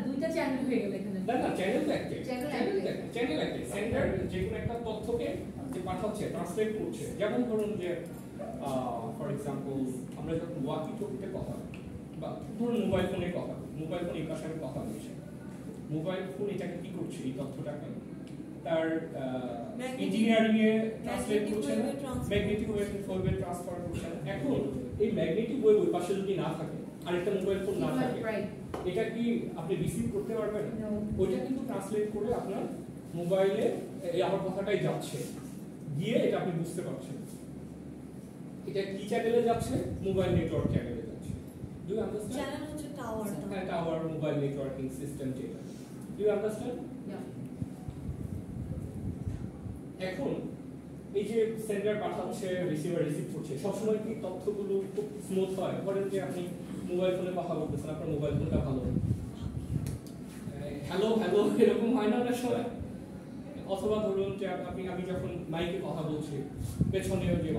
দুইটা চ্যানেল হয়ে গেল এখানে না চ্যানেল তো একটাই Channel চ্যানেল একটাই সেন্ডার যে কোনো একটা তথ্যকে যে পাঠাচ্ছে ট্রান্সলেট করছে যেমন ধরুন যে ফর এক্সাম্পল আমরা যখন ওয়াকি টকিতে কথা বলি বা ধরুন মোবাইল ফোনে কথা বলি মোবাইল ফোন এই পাশে আমি কথা বলছি মোবাইল ফোন এটাকে কি করছে এই তথ্যটাকে তার Magnetic- ইঞ্জিনিয়ারিং এ ট্রান্সলেট magnetic করছে না, wave transfer ম্যাগনেটিক ওয়েভে ট্রান্সফার করছে না। এখন এই ম্যাগনেটিক ওয়েভ ওই পাশে যদি না থাকে আরেকটা মোবাইল ফোন না থাকে, Right. এটা কি আপনি রিসিভ করতে পারবেন? No. ওইটা কিন্তু ট্রান্সলেট করে আপনার মোবাইলে এই আমার কথাটাই যাচ্ছে, গিয়ে এটা আপনি বুঝতে পারছেন এটা কি চ্যানেলে যাচ্ছে, মোবাইল নেটওয়ার্ক চ্যানেলে যাচ্ছে। Do you understand? চ্যানেল হচ্ছে টাওয়ারটা। হ্যাঁ, টাওয়ার মোবাইল নেটওয়ার্কিং সিস্টেম যেটা। Do you understand? Yeah. এখন এই যে সেন্ডার পাঠাচ্ছে, রিসিভার রিসিভ করছে, সবসময় কি তথ্যগুলো খুব স্মুথ হয়? ধরেন যে আপনি মোবাইল ফোনে কথা বলতেছেন, আপনার মোবাইল ফোনটা ভালো, হ্যালো হ্যালো এরকম হয় না অনেক সময়। অথবা ধরুন যে আমি যখন মাইকে কথা বলছি, পেছনে যে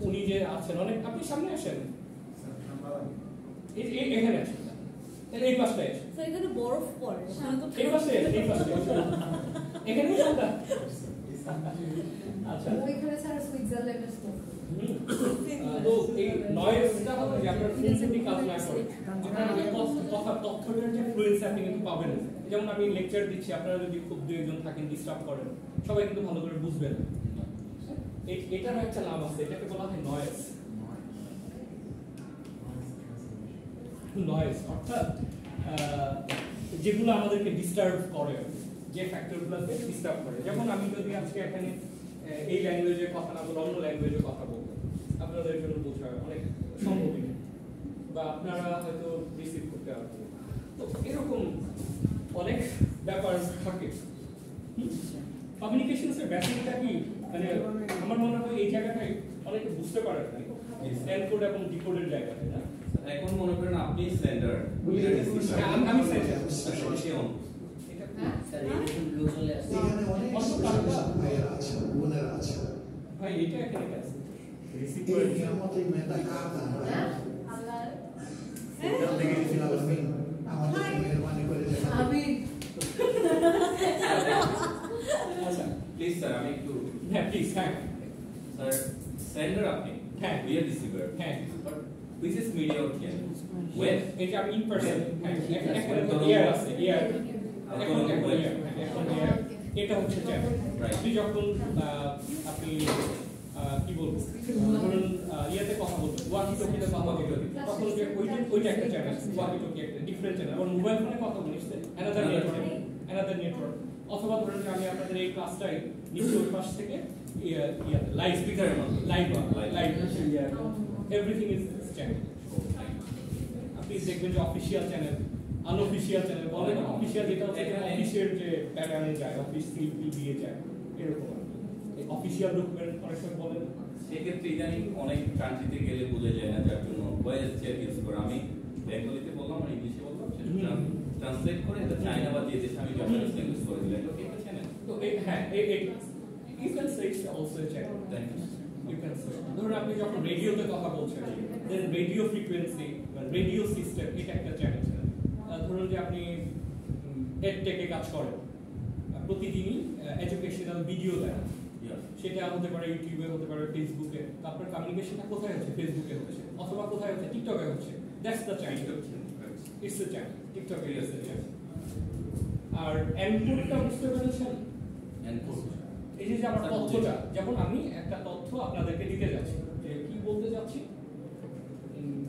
উনি যে আছেন, অনেক আপনি সামনে আসেন, এখানে আসেন, এই পাশটায় আসেন, তো এখানে বরফ পড়ে, ওখানে তো এই পাশে এই পাশে এখানে ঠান্ডা। আচ্ছা, ওইখানে ছাড়া সুইজারল্যান্ডের স্টোর। তো এই নয়েজটা হলো যে আপনার ফোন যদি কাজ না করে, আপনার যে তথ্যটার যে ফ্লুয়েন্সি আপনি কিন্তু পাবেন না। যেমন আমি লেকচার দিচ্ছি, আপনারা যদি খুব দুই একজন থাকেন ডিস্টার্ব করেন, সবাই কিন্তু ভালো করে বুঝবেন। এটার একটা নাম আছে, এটাকে বলা হয় নয়েজ। নয়েজ অর্থাৎ যেগুলো আমাদেরকে ডিস্টার্ব করে, যে ফ্যাক্টরগুলোকে ডিস্টার্ব করে। যেমন আমি যদি আজকে এখানে এই ল্যাঙ্গুয়েজে কথা না বলে অন্য ল্যাঙ্গুয়েজে কথা বলবো, আপনাদের জন্য বোঝা অনেক সম্ভবই না, বা আপনারা হয়তো রিসিভ করতে পারবেন। তো এরকম অনেক ব্যাপার থাকে। কমিউনিকেশনসের বেসিকটা কি, মানে আমার মনে হয় এই জায়গাটাই অনেকে বুঝতে পারে না, এনকোড এবং ডিকোডের জায়গাটা না। এখন মনে করেন আপনি সেন্ডার, আমি sender। Say on. হ্যাঁ? এখানে অনেক ভাইয়েরা আছে, বোনেরা আছে। ভাই এটা এখানে আছে রিসিভ এই করে নিয়ামতের মেয়েটা কার দান হয়? আল্লাহ। রব্বিল আলামিন আমাদের মেহরবানি করে দেখান। আমিন। আচ্ছা, প্লিজ স্যার আমি একটু হ্যাঁ প্লিজ, হ্যাঁ স্যার সেন্ডার আপনি, হ্যাঁ। উই আর রিসিভার, হ্যাঁ but this is media okay when এটা আমি ইন পারসন, হ্যাঁ এখানে তো ইয়ার আছে, ইয়ার এখন ইয়ার, এখন ইয়ার এটা হচ্ছে চ্যানেল। Right. আপনি যখন আপনি কি বলবো, ধরুন ইয়াতে কথা বলবেন, ওয়াকি টকিতে কথা বলবেন, তখন যে ওইটা একটা চ্যানেল, ওয়াকি টকি একটা ডিফারেন্ট চ্যানেল। আর মোবাইল ফোনে কথা বলিস অ্যানাদার নেটওয়ার্ক। অথবা ধরুন যে আমি আপনাদের এই ক্লাসটাই নিচে ওই পাশ থেকে লাইভ স্পিকারের মতো লাইভ এভরিথিং ইজ চ্যানেল। আপনি দেখবেন যে অফিসিয়াল চ্যানেল, আনঅফিসিয়াল চ্যানেল, বলেন অফিসিয়াল যেটা হচ্ছে অফিসের যে প্যাটার্নে যায়, অফিস সিপি দিয়ে যায়, এরকম অফিসিয়াল ডকুমেন্ট অনেক সময় বলেন। সেক্ষেত্রে ইদানিং অনেক কান্ট্রিতে গেলে বোঝা যায় না, যার জন্য ভয়েস চ্যাট ইউজ করে। আমি বেঙ্গলিতে বললাম আর ইংলিশে বললাম, সেটা ট্রান্সলেট করে এটা চায়না বা দিয়ে দেশে আমি জাপানিজ ল্যাঙ্গুয়েজ করে দিলাম। এটা কি একটা চ্যানেল? তো হ্যাঁ, you can say it's also a channel. Thank you. You can say, ধরুন আপনি যখন রেডিওতে কথা বলছেন, দেন রেডিও ফ্রিকোয়েন্সি বা রেডিও সিস্টেম, এটা একটা চ্যানেল। ধরুন যে আপনি এডটেকে কাজ করেন, প্রতিদিনই এডুকেশনাল ভিডিও দেন, সেটা হতে পারে ইউটিউবে, হতে পারে ফেসবুকে। আপনার কমিউনিকেশনটা কোথায় হচ্ছে? ফেসবুকে হচ্ছে, অথবা কোথায় হচ্ছে? টিকটকে হচ্ছে। That's the channel, it's the channel, টিকটকে ইটস দ্য চ্যানেল। আর এনকোডটা বুঝতে পেরেছেন? এনকোড এই যে আমার তথ্যটা, যেমন আমি একটা তথ্য আপনাদেরকে দিতে যাচ্ছি, যে কি বলতে যাচ্ছি,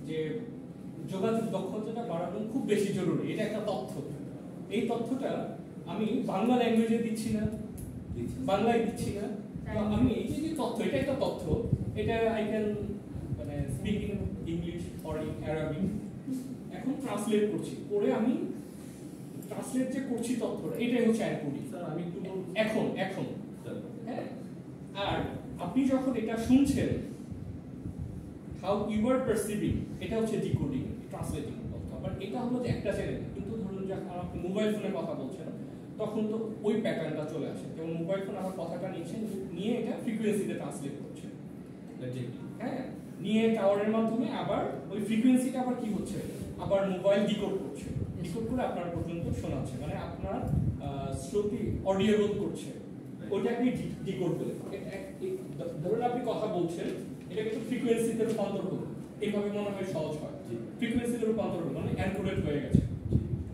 যে যোগাযোগ দক্ষতাটা বাড়ানো খুব বেশি জরুরি, এটা একটা তথ্য। এই তথ্যটা আমি বাংলা ল্যাঙ্গুয়েজে দিচ্ছি না, বাংলায় দিচ্ছি না, তো আমি এই যে তথ্য, এটা একটা তথ্য, এটা আই ক্যান মানে speak in English or in Arabic. এখন ট্রান্সলেট করছি, করে আমি ট্রান্সলেট যে করছি তথ্যটা, এটাই হচ্ছে এনকোডিং। স্যার আমি একটু এখন হ্যাঁ, আর আপনি যখন এটা শুনছেন, হাউ ইউ আর পারসিভিং, এটা হচ্ছে ডিকোডিং, ট্রান্সলেটিং তথ্য। আবার এটা হলো যে একটা চ্যানেল, কিন্তু ধরুন যখন আপনি মোবাইল ফোনে কথা বলছেন, তখন তো ওই প্যাটার্নটা চলে আসে। যেমন মোবাইল ফোন আমার কথাটা নিচ্ছেন, নিয়ে এটা ফ্রিকোয়েন্সিতে ট্রান্সলেট করছে, হ্যাঁ, নিয়ে টাওয়ারের মাধ্যমে আবার ওই ফ্রিকোয়েন্সিটা আবার কি হচ্ছে, আবার মোবাইল ডিকোড করছে, ডিকোড করে আপনার পর্যন্ত শোনাচ্ছে, মানে আপনার শ্রুতি অডিয়েবল করছে, ওইটাকে ডিকোড বলে। ধরুন আপনি কথা বলছেন, এটা কিন্তু ফ্রিকোয়েন্সিতে রূপান্তর করুন, এইভাবে মনে হয় সহজ হয়। ফ্রিকোয়েন্সিতে রূপান্তর করুন মানে এনকোডেড হয়ে গেছে,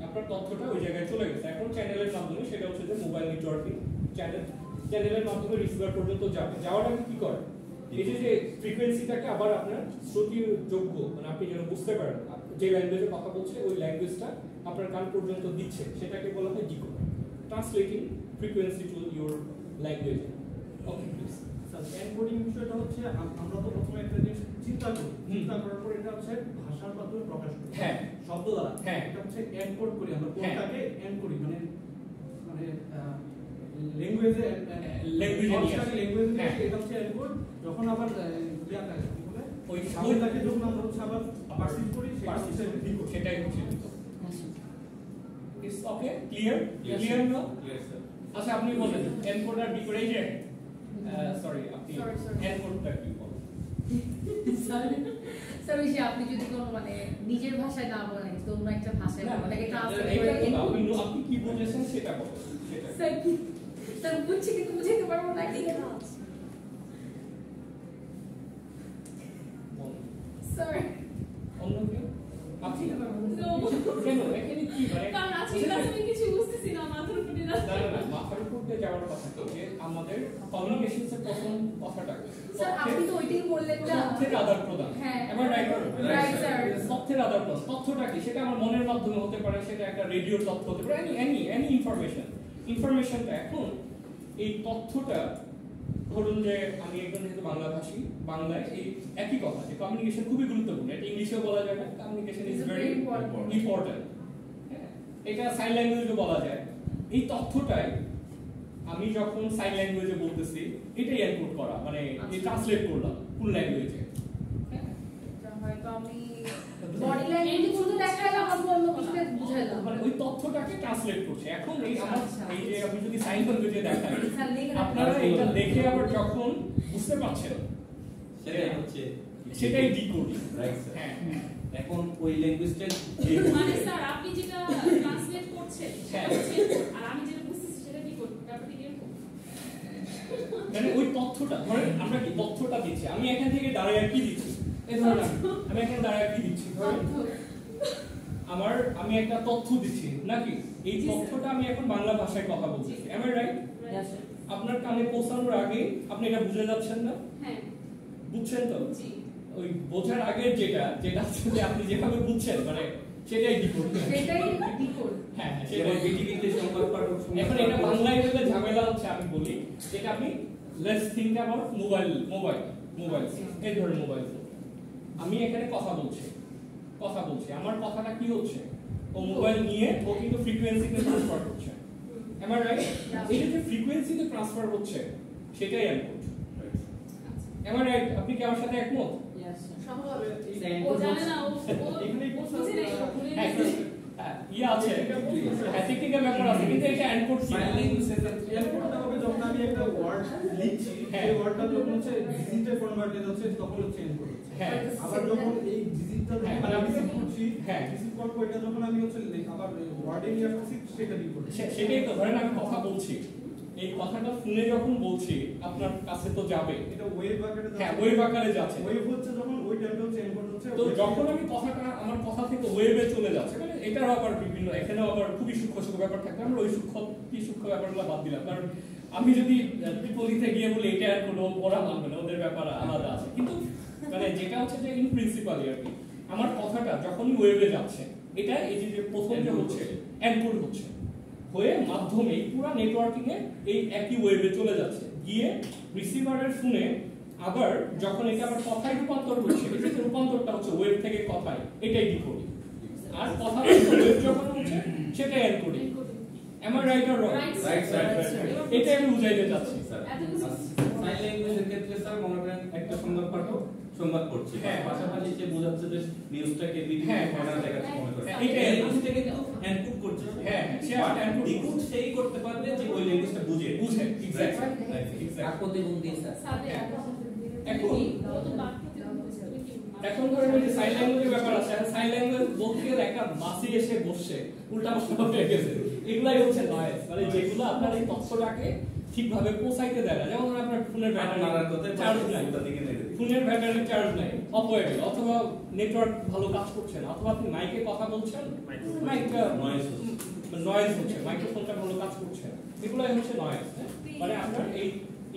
আপনার তথ্যটা ওই জায়গায় চলে গেছে। এখন চ্যানেলের মাধ্যমে, সেটা হচ্ছে যে মোবাইল নেটওয়ার্কিং চ্যানেল, চ্যানেলের মাধ্যমে রিসিভার পর্যন্ত যাবে। যাওয়ার আগে কি করে, এই যে ফ্রিকোয়েন্সিটাকে আবার আপনার শ্রুতিযোগ্য, মানে আপনি যেন বুঝতে পারেন যে ল্যাঙ্গুয়েজে কথা বলছে ওই ল্যাঙ্গুয়েজটা আপনার কান পর্যন্ত দিচ্ছে, সেটাকে বলা হয় decoder, translating frequency to your language. Okay please. Encoding বিষয়টা হচ্ছে আমরা তো প্রথমে একটা জিনিস চিন্তা করি, চিন্তা করার পর এটা হচ্ছে ভাষার মাধ্যমে প্রকাশ করি, হ্যাঁ শব্দ দ্বারা, হ্যাঁ এটা হচ্ছে এনকোড করি আমরা, কোডটাকে এনকোড করি, মানে ল্যাঙ্গুয়েজে ল্যাঙ্গুয়েজে এটা হচ্ছে এনকোড। যখন আবার ওই সাউন্ডটাকে যখন আমরা হচ্ছে আবার পারসিভ করি, সেটা হচ্ছে ডিকোড। সেটাই হচ্ছে ইটস ওকে ক্লিয়ার ক্লিয়ার না? Clear sir. আচ্ছা আপনি বলেন এনকোড আর ডিকোড, এই যে সরি আপনি এনকোডটা কি বলেন? স্যার ওই যে আপনি যদি কোনো মানে নিজের ভাষায় না বলেন, তো অন্য একটা ভাষায় বলেন, এটা ট্রান্সলেট করে আপনি কি বুঝেছেন সেটা বলেন। স্যার কি স্যার বুঝছি কিন্তু বুঝাইতে পারবো না কি স্যার। অন্য কেউ? আপনি কেন এখানে কি মানে কারণ আজকে ক্লাসে আমি কিছু বুঝতেছি না, মাথার উপরে না না মাথার উপর দিয়ে যাওয়ার কথা কি যে আমাদের কমিউনিকেশনসের প্রথম কথাটা স্যার আপনি তো ওইটাই বললেন না, তথ্যের আদান প্রদান। হ্যাঁ এবার রাইট স্যার, তথ্যের আদান প্রদান। তথ্যটা কি? সেটা আমার মনের মাধ্যমে হতে পারে, সেটা একটা রেডিওর তথ্য হতে পারে, এনি ইনফরমেশনটা। এখন এই তথ্যটা ধরুন যে আমি একজন যেহেতু বাংলাভাষী, বাংলায় এই একই কথা যে কমিউনিকেশন খুবই গুরুত্বপূর্ণ, এটা ইংলিশেও বলা যায় না, কমিউনিকেশন ইজ ভেরি ইম্পর্টেন্ট, এটা সাইন ল্যাঙ্গুয়েজে বলা যায়। এই তথ্যটাই আমি যখন সাইন ল্যাঙ্গুয়েজে বলতেছি এটাই এনকোড করা, মানে এই ট্রান্সলেট করলাম কোন ল্যাঙ্গুয়েজে। হয়তো আমি বডি ল্যাঙ্গুয়েজ শুধু দেখাইলাম, আমি অন্য কিছু বুঝাইলাম, মানে ওই তথ্যটাকে ট্রান্সলেট করছে। এখন এই আমার এই যে আমি যদি সাইন ল্যাঙ্গুয়েজে দেখাই, আপনারা এটা দেখে আবার যখন বুঝতে পারছেন সেটাই ডিকোডিং, রাইট স্যার। হ্যাঁ এখন ওই ল্যাঙ্গুয়েজটা মানে স্যার আপনি যেটা ট্রান্সলেট করছেন সেটা হচ্ছে, আর আমি যেটা বুঝতেছি সেটা কি করব, ব্যাপারটা কি এরকম? মানে ওই তথ্যটা ধরেন আমরা কি তথ্যটা দিচ্ছি, আমি এখান থেকে দাঁড়িয়ে কি দিচ্ছি, এই ধরেন আমি এখানে দাঁড়িয়ে কি দিচ্ছি, ধরেন আমি একটা তথ্য দিচ্ছি নাকি, এই তথ্যটা আমি এখন বাংলা ভাষায় কথা বলছি, am I right? আপনার কানে পৌঁছানোর আগে আপনি এটা বুঝে যাচ্ছেন না? হ্যাঁ বুঝছেন তো? জি। ওই বোঝার আগে যেটা হচ্ছে আপনি যেভাবে বুঝছেন মানে সেটাই ডিকোড, সেটাই ডিকোড। হ্যাঁ সেটাই পৃথিবীতে সংবাদ পাঠক। এখন এটা বাংলায় বলে ঝামেলা হচ্ছে, আমি বলি যেটা আপনি লেটস থিংক অ্যাবাউট মোবাইল এই ধরনের মোবাইল ফোন। আমি এখানে কথা বলছি, আমার কথাটা কি হচ্ছে, ও মোবাইল নিয়ে ও কিন্তু ফ্রিকোয়েন্সিতে ট্রান্সফার করছে, am I right? এই যে ফ্রিকোয়েন্সিতে ট্রান্সফার হচ্ছে সেটাই এনকোড, am I right? আপনি কি আমার সাথে একমত? সম্ভবত ও জানে না, ও এখানেই বুঝে নেই, ও ভুলে হ্যাঁ গেছে। ইয়ে আছে, হ্যাঁ টেকনিক্যাল ব্যাপার আছে, কিন্তু এটা এনকোড সাইন ল্যাঙ্গুয়েজের এনকোডটা হবে যখন আমি একটা ওয়ার্ড লিখছি, সেই ওয়ার্ডটা যখন হচ্ছে ডিজিটে কনভার্টেড হচ্ছে তখন হচ্ছে এনকোড হচ্ছে। হ্যাঁ আবার যখন এই ডিজিটটা হ্যাঁ, যখন আমি রিসিভ করছি, হ্যাঁ। রিসিভ করার পর এটা যখন আমি হচ্ছে আবার ওয়ার্ডে নিয়ে আসছি, সেটা ডিকোড। সেটাই তো, ধরেন আমি কথা বলছি, এই কথাটা ফোনে যখন বলছি আপনার কাছে তো যাবে, এটা ওয়েভ আকারে হ্যাঁ ওয়েভ আকারে যাচ্ছে, ওয়েভ হচ্ছে যখন ওই টাইমটা হচ্ছে এনকোড হচ্ছে। তো যখন আমি কথাটা আমার কথা থেকে ওয়েভে চলে যাচ্ছে, মানে এটারও আবার বিভিন্ন, এখানেও আবার খুবই সূক্ষ্ম ব্যাপার থাকে, আমরা ওই সূক্ষ্ম ব্যাপারগুলো বাদ দিলাম, কারণ আমি যদি ত্রিপলিতে গিয়ে বলি এটা আর কোনো ওরা মানবে না, ওদের ব্যাপার আলাদা আছে, কিন্তু মানে যেটা হচ্ছে যে ইন প্রিন্সিপালি আর কি আমার কথাটা যখনই ওয়েভে যাচ্ছে, এটা এই যে প্রথম যে হচ্ছে এনকোড হচ্ছে হয়ে মাধ্যমে পুরো নেটওয়ার্কিং এ এই একই ওয়েভে চলে যাচ্ছে, গিয়ে রিসিভারের ফোনে আবার যখন এটা আবার কথায় রূপান্তর করছে, এই যে রূপান্তরটা হচ্ছে ওয়েভ থেকে কথায়, এটাই ডিকোডিং, আর কথা থেকে ওয়েভ যখন হচ্ছে সেটাই encoding. am I right or wrong? Right sir. এটা আমি বুঝাইতে চাচ্ছি। এত কিছু সাইন ল্যাঙ্গুয়েজের ক্ষেত্রে স্যার মনে করেন একটা সংবাদ পাঠক সংবাদ পড়ছে, হ্যাঁ। পাশাপাশি সে বোঝাচ্ছে যে নিউজটাকে বিভিন্ন হ্যাঁ। কর্নার দেখাচ্ছে মনে করেন, হ্যাঁ, এইটা এটা ল্যাঙ্গুয়েজটা কিন্তু এনকোড করছে, হ্যাঁ সে এনকোড ডিকোড সেই করতে পারবে যে ওই ল্যাঙ্গুয়েজটা বুঝে এক্স্যাক্টলি সাথে এখন ও তো বাক্যতে বুঝতে তুমি কি এখন ধরেন ওই যে সাইন ল্যাঙ্গুয়েজের ব্যাপার আছে, সাইন ল্যাঙ্গুয়েজ বলতে গেলে একটা বাসে এসে বসছে উল্টা পাল্টা হয়ে গেছে, এগুলাই হচ্ছে নয়েজ, মানে যেগুলো আপনার এই তথ্যটাকে ঠিকভাবে পৌঁছাইতে দেয় না, যেমন আপনার ফোনের ব্যাটারি চার্জ নাই, ফোনের ব্যাটারি চার্জ নাই, অফ হয়ে গেল, অথবা নেটওয়ার্ক ভালো কাজ করছে না, অথবা আপনি মাইকে কথা বলছেন, মাইকটা নয়েজ হচ্ছে, মাইক্রোফোনটা ভালো কাজ করছে না, এগুলাই হচ্ছে নয়েজ। মানে আপনার এই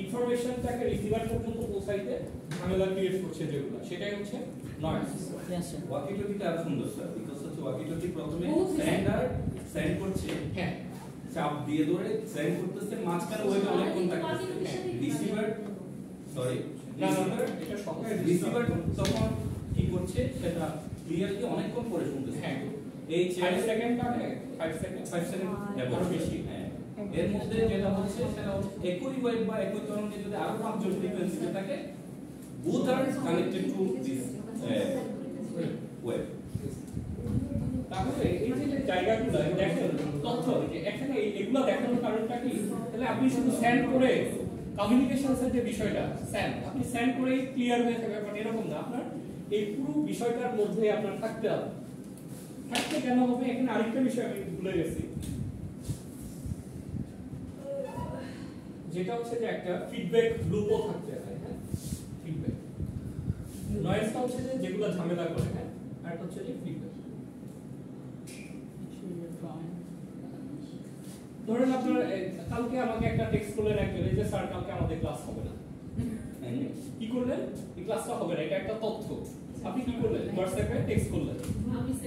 ইনফরমেশনটাকে রিসিভার পর্যন্ত পৌঁছাইতে ঝামেলা ক্রিয়েট করছে যেগুলো, সেটাই হচ্ছে নয়েজ। ওয়াকিটকিটা আরো সুন্দর স্যার, বিকজ হচ্ছে ওয়াকিটকি প্রথমে সেন্ড করছে, হ্যাঁ চাপ দিয়ে ধরে সেন্ড করতেছে, মাঝখানে ওয়েভে অনেকক্ষণ থাকতেছে, রিসিভার সরি এটা সবটাই রিসিভার তখন কি করছে সেটা ক্লিয়ারলি অনেকক্ষণ পরে শুনতেছে। হ্যাঁ এই 5 সেকেন্ড থাকে 5 সেকেন্ড আরো বেশি। হ্যাঁ, এর মধ্যে যেটা হচ্ছে সেটা হচ্ছে একই ওয়েভ বা একই তরঙ্গে যদি আরো 5 জন ফ্রিকোয়েন্সিতে থাকে, both are connected to this wave. তাহলে এই যে জায়গাগুলো দেখেন তথ্য যে এখানে এগুলো দেখানোর কারণটা কি, তাহলে আপনি শুধু সেন্ড করে কমিউনিকেশনসের যে বিষয়টা আপনি সেন্ড করে ক্লিয়ার হয়ে যাবে, ব্যাপারটা এরকম না। আপনার এই পুরো বিষয়টার মধ্যে আপনার থাকতে হবে। থাকতে কেন হবে, এখানে আরেকটা বিষয় আমি ভুলে গেছি, যেটা হচ্ছে যে একটা ফিডব্যাক লুপও থাকতে হয়। হ্যাঁ, ফিডব্যাক নয়েজটা হচ্ছে যে যেগুলো ঝামেলা করে, হ্যাঁ, আর হচ্ছে যে ফিডব্যাক। ধরেন আপনার কালকে আমাকে একটা টেক্সট করলেন একজনে যে স্যার কালকে আমাদের ক্লাস হবে না, কি করলেন, এই ক্লাসটা হবে না, এটা একটা তথ্য। আপনি কি করলেন, হোয়াটসঅ্যাপে টেক্সট করলেন,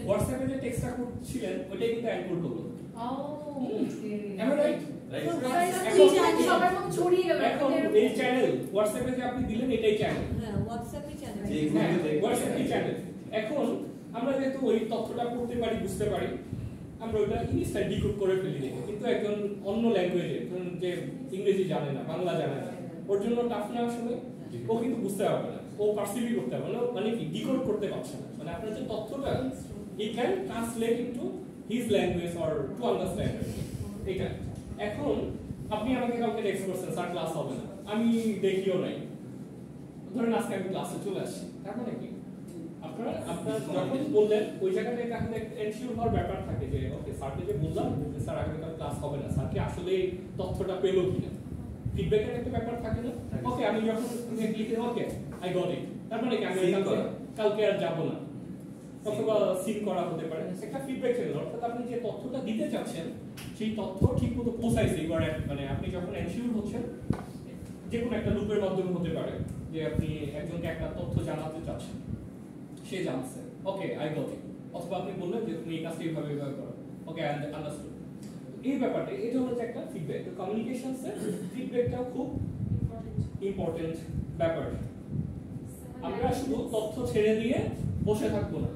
হোয়াটসঅ্যাপে যে টেক্সটটা করছিলেন ওইটাই কিন্তু এনকোড হলো। Am I right? সবার মধ্যে ছড়িয়ে গেল। এখন এই চ্যানেল হোয়াটসঅ্যাপে যে আপনি দিলেন এটাই চ্যানেল, হ্যাঁ হোয়াটসঅ্যাপে চ্যানেল, হোয়াটসঅ্যাপে চ্যানেল। এখন আমরা যেহেতু ওই তথ্যটা পড়তে পারি, বুঝতে পারি, আমরা ওটা ইংলিশটা ডিকোড করে ফেলি দেখে, কিন্তু একজন অন্য ল্যাঙ্গুয়েজে যে ইংরেজি জানে না, বাংলা জানে না, ওর জন্য টাফ না আসলে, ও কিন্তু বুঝতে পারবে না, ও পারসিভই করতে পারবে না, মানে কি ডিকোড করতে পারছে না। মানে আপনার যে তথ্যটা he can translate into his language or to understand এটা। এখন আপনি আমাকে কালকে টেক্সট করছেন স্যার ক্লাস হবে না, আমি দেখিও নাই, ধরেন আজকে আমি ক্লাসে চলে আসছি, তার মানে কি আপনার যখন বললেন ওই জায়গাতে তাহলে এনশিওর হওয়ার ব্যাপার থাকে যে ওকে স্যারকে যে বললাম যে স্যার আগামীকাল ক্লাস হবে না, স্যার কি আসলে তথ্যটা পেলো কিনা, ফিডব্যাকের একটা ব্যাপার থাকে না। ওকে আমি যখন লিখে ওকে আই গট ইট, তার মানে কি আমি কালকে আর যাব না, অথবা সিন করা হতে পারে, একটা ফিডব্যাক চ্যানেল। অর্থাৎ আপনি যে তথ্যটা দিতে চাচ্ছেন সেই তথ্য ঠিকমতো পৌঁছাইছে, এবার মানে আপনি যখন এনশিওর হচ্ছেন, যে কোনো একটা লুপের মাধ্যমে হতে পারে যে আপনি একজনকে একটা তথ্য জানাতে চাচ্ছেন, সে জানছে ওকে আই গট ইট, অথবা আপনি বললেন যে তুমি এই কাজটা এইভাবে ব্যবহার করো, ওকে আই আন্ডারস্টুড। এই ব্যাপারটা এটা হচ্ছে একটা ফিডব্যাক। তো কমিউনিকেশনসে ফিডব্যাকটাও খুব ইম্পর্টেন্ট ব্যাপার। আমরা শুধু তথ্য ছেড়ে দিয়ে বসে থাকবো না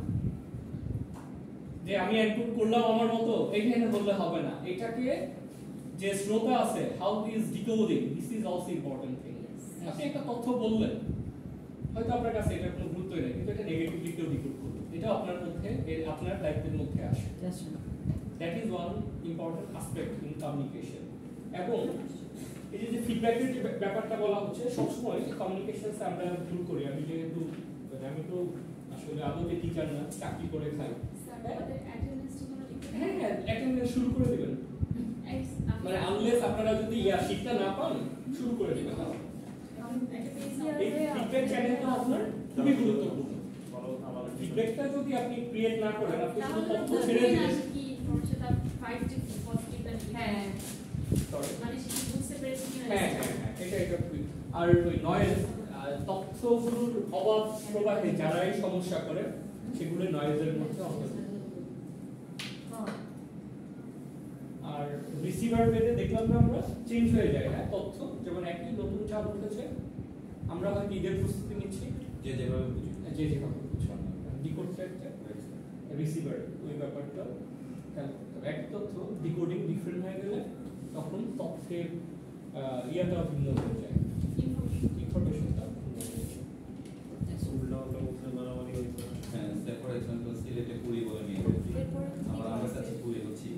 যে আমি এনকোড করলাম আমার মতো, এইখানে বললে হবে না, এটাকে যে শ্রোতা আছে how is decoding, this is also important thing. আপনি একটা তথ্য বললেন, হয়তো আপনার কাছে এটা কোনো গুরুত্বই নেই, কিন্তু এটা নেগেটিভলি কেউ ডিকোড করবে, এটা আপনার মধ্যে আপনার দায়িত্বের মধ্যে আসে। That is one important aspect in communication. এবং এই যে ফিডব্যাকের যে ব্যাপারটা বলা হচ্ছে, সবসময় কমিউনিকেশনসে আমরা ভুল করি। আমি যেহেতু আমি তো আসলে আদতে টিচার না, চাকরি করে খাই। হ্যাঁ হ্যাঁ, অ্যাটেন্ডেন্স শুরু করে দিবেন, মানে আনলেস আপনারা যদি শিখতে না পান শুরু করে দিবেন। এই ফিডব্যাক চ্যানেলটা আপনার খুবই গুরুত্বপূর্ণ। ফিডব্যাকটা যদি আপনি ক্রিয়েট না করেন, আপনি শুধু তথ্য ছেড়ে দিবেন। হ্যাঁ মানে সে বুঝতে পেরেছে কিনা। হ্যাঁ হ্যাঁ হ্যাঁ, এটা আর ওই নয়েজ, তথ্যগুলোর অবাধ প্রবাহে যারাই সমস্যা করে সেগুলো নয়েজের মধ্যে অন্তর্ভুক্ত। আর রিসিভার বেদে দেখলাম না আমরা চেঞ্জ হয়ে যায়, হ্যাঁ, তথ্য যেমন একই নতুন চালু উঠেছে, আমরা হয়তো ঈদের প্রস্তুতি নিচ্ছি, যে যেভাবে বুঝি, যে যেভাবে বুঝলাম ডিকোড করতে রিসিভার ওই ব্যাপারটা এক তথ্য ডিকোডিং ডিফারেন্ট হয়ে গেলে তখন তথ্যের ইয়াটা ভিন্ন হয়ে যায়, ইনফরমেশনটা ভিন্ন হয়ে যায়। হ্যাঁ, ফর এক্সাম্পল সিলেটে পুরি বলে নিয়ে আমরা আমার কাছে পুরি হচ্ছি,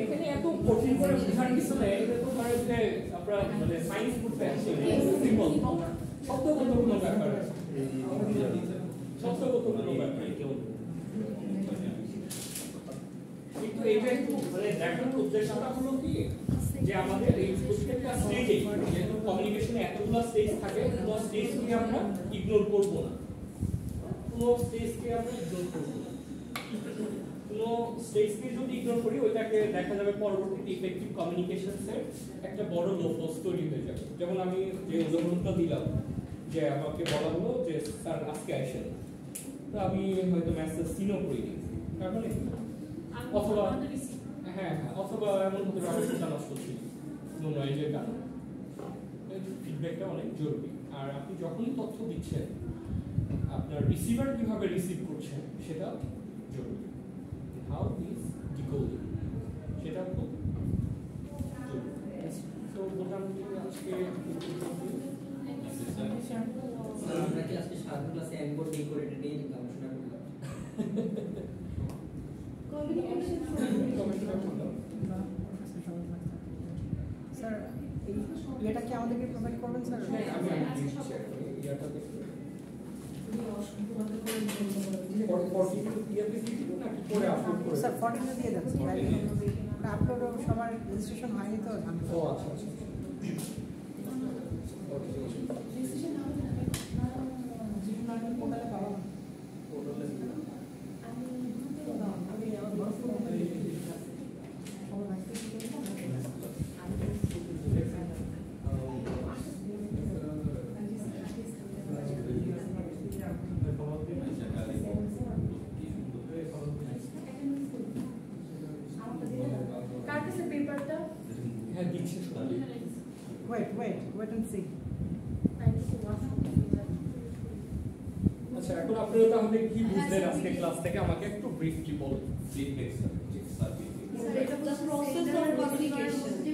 এখানে এত কঠিন করে বোঝার কিছু নেই, এটা তো ধরে যে আপনারা মানে সায়েন্স পড়তে আসছেন, সিম্পল শব্দগত কোনো ব্যাপার আছে, শব্দগত কোনো ব্যাপার। কিন্তু এইটা একটু মানে দেখানোর উদ্দেশ্যটা হলো কি যে আমাদের এই প্রত্যেকটা স্টেজে যেহেতু কমিউনিকেশনে এতগুলো স্টেজ থাকে, এতগুলো স্টেজকে আমরা ইগনোর করব না। কোনো স্টেজকে আমরা ইগনোর করব না। কোনো স্টেজকে যদি ইগনোর করি ওইটাকে দেখা যাবে পরবর্তীতে ইফেক্টিভ কমিউনিকেশনসের একটা বড় লোপস তৈরি হয়ে যাবে। যেমন আমি যে উদাহরণটা দিলাম যে আমাকে বলা হলো যে স্যার আজকে আসেন, তো আমি হয়তো মেসেজ সিনও করে দিয়েছি, কারণে অথবা হ্যাঁ অথবা এমন হতে পারে ফোনটা নষ্ট ছিল কোনো নয়েজের কারণে। ফিডব্যাকটা অনেক জরুরি। আর আপনি যখনই তথ্য দিচ্ছেন আপনার রিসিভার কিভাবে রিসিভ করছেন সেটা জরুরি। হাউ ইজ ডিকোডিং সেটা খুব জরুরি। তো মোটামুটি আজকে আমরা কি আজকে 7 ক্লাসে এনকোড ডিকোডেড নিয়ে গবেষণা করলাম? কমিউনিকেশন স্যার এটা কি আমাদেরকে প্রোভাইড করবেন স্যার? আমি দিচ্ছি ইয়াটা দেখতে স্যার 14 দিয়ে দেন আপলোড সবার রেজিস্ট্রেশন হয়নি তো জানতে। ও আচ্ছা আচ্ছা ডিসিশন হবে না পোর্টালে পাবো না। আমি গ্রুপে দাও আমি আমার গ্রুপে কার কাছে পেপারটা হ্যাঁ দিচ্ছি সবাই। Wait and see. আচ্ছা এখন আপনারা তাহলে কি বুঝলেন আজকে ক্লাস থেকে আমাকে একটু ব্রিফলি বলুন। ফিডব্যাক স্যার Sir, এটা হচ্ছে process of communication.